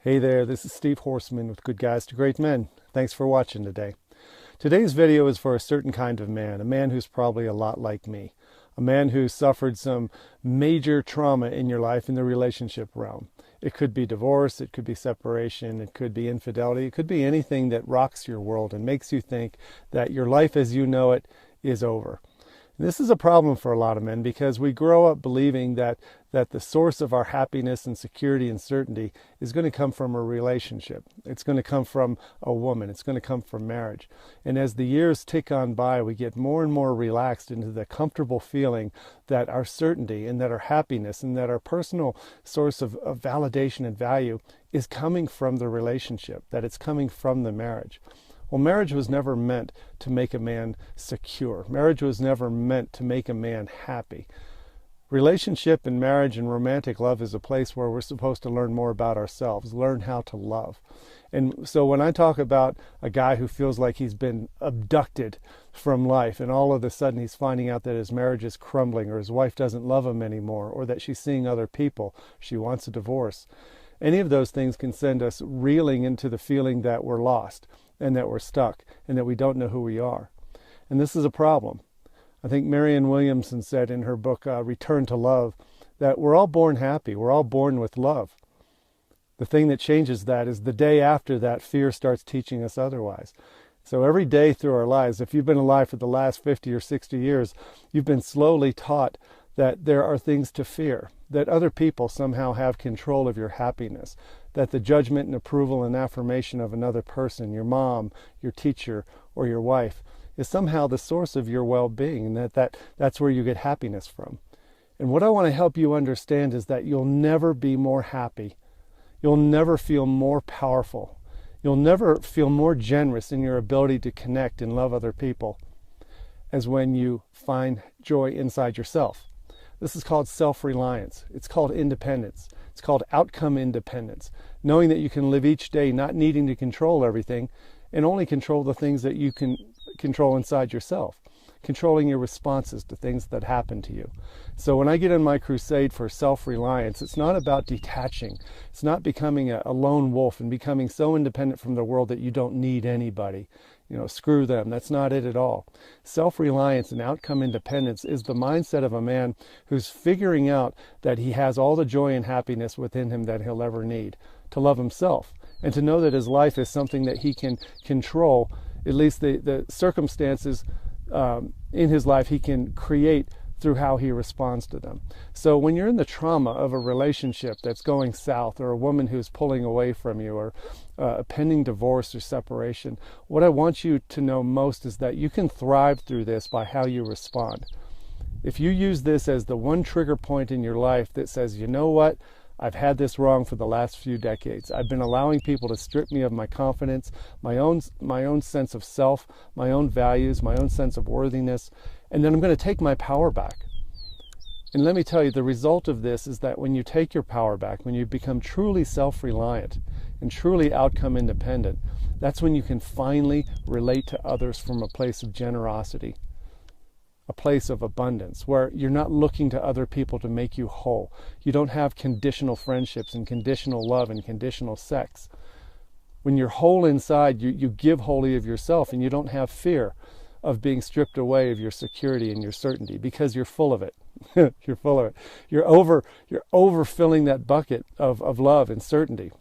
Hey there, this is Steve Horseman with Good Guys to Great Men. Thanks for watching today. Today's video is for a certain kind of man, a man who's probably a lot like me, a man who suffered some major trauma in your life in the relationship realm. It could be divorce, it could be separation, it could be infidelity, it could be anything that rocks your world and makes you think that your life as you know it is over. This is a problem for a lot of men because we grow up believing that the source of our happiness and security and certainty is going to come from a relationship. It's going to come from a woman. It's going to come from marriage. And as the years tick on by, we get more and more relaxed into the comfortable feeling that our certainty and that our happiness and that our personal source of validation and value is coming from the relationship, that it's coming from the marriage. Well, marriage was never meant to make a man secure. Marriage was never meant to make a man happy. Relationship and marriage and romantic love is a place where we're supposed to learn more about ourselves, learn how to love. And so when I talk about a guy who feels like he's been abducted from life and all of a sudden he's finding out that his marriage is crumbling or his wife doesn't love him anymore or that she's seeing other people, she wants a divorce, any of those things can send us reeling into the feeling that we're lost and that we're stuck and that we don't know who we are. And this is a problem. I think Marianne Williamson said in her book, Return to Love, that we're all born happy. We're all born with love. The thing that changes that is the day after that fear starts teaching us otherwise. So every day through our lives, if you've been alive for the last 50 or 60 years, you've been slowly taught that there are things to fear, that other people somehow have control of your happiness, that the judgment and approval and affirmation of another person, your mom, your teacher, or your wife, is somehow the source of your well-being, and that's where you get happiness from. And what I want to help you understand is that you'll never be more happy. You'll never feel more powerful. You'll never feel more generous in your ability to connect and love other people as when you find joy inside yourself. This is called self-reliance. It's called independence. It's called outcome independence. Knowing that you can live each day not needing to control everything and only control the things that you can control inside yourself. Controlling your responses to things that happen to you. So when I get on my crusade for self-reliance, it's not about detaching. It's not becoming a lone wolf and becoming so independent from the world that you don't need anybody. Screw them. That's not it at all. Self-reliance and outcome independence is the mindset of a man who's figuring out that he has all the joy and happiness within him that he'll ever need to love himself and to know that his life is something that he can control, at least the circumstances in his life he can create through how he responds to them. So when you're in the trauma of a relationship that's going south, or a woman who's pulling away from you, or a pending divorce or separation, what I want you to know most is that you can thrive through this by how you respond. If you use this as the one trigger point in your life that says, you know what, I've had this wrong for the last few decades. I've been allowing people to strip me of my confidence, my own sense of self, my own values, my own sense of worthiness, and then I'm going to take my power back. And let me tell you, the result of this is that when you take your power back, when you become truly self-reliant and truly outcome independent, that's when you can finally relate to others from a place of generosity, a place of abundance, where you're not looking to other people to make you whole. You don't have conditional friendships and conditional love and conditional sex. When you're whole inside, you give wholly of yourself, and you don't have fear of being stripped away of your security and your certainty because you're full of it. You're full of it. You're overfilling that bucket of love and certainty,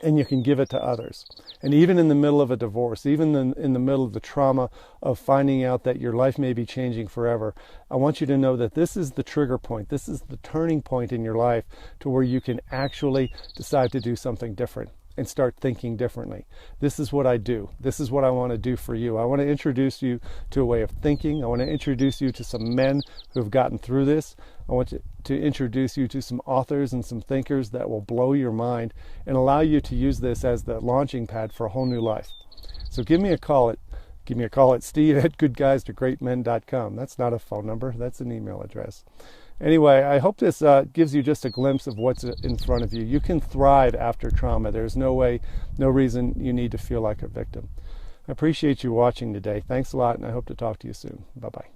and you can give it to others. And even in the middle of a divorce, even in the middle of the trauma of finding out that your life may be changing forever, I want you to know that this is the trigger point. This is the turning point in your life to where you can actually decide to do something different and start thinking differently. This is what I do. This is what I want to do for you. I want to introduce you to a way of thinking. I want to introduce you to some men who have gotten through this. I want to introduce you to some authors and some thinkers that will blow your mind and allow you to use this as the launching pad for a whole new life. So give me a call at steve@goodguystogreatmen.com. That's not a phone number. That's an email address. Anyway, I hope this gives you just a glimpse of what's in front of you. You can thrive after trauma. There's no reason you need to feel like a victim. I appreciate you watching today. Thanks a lot, and I hope to talk to you soon. Bye-bye.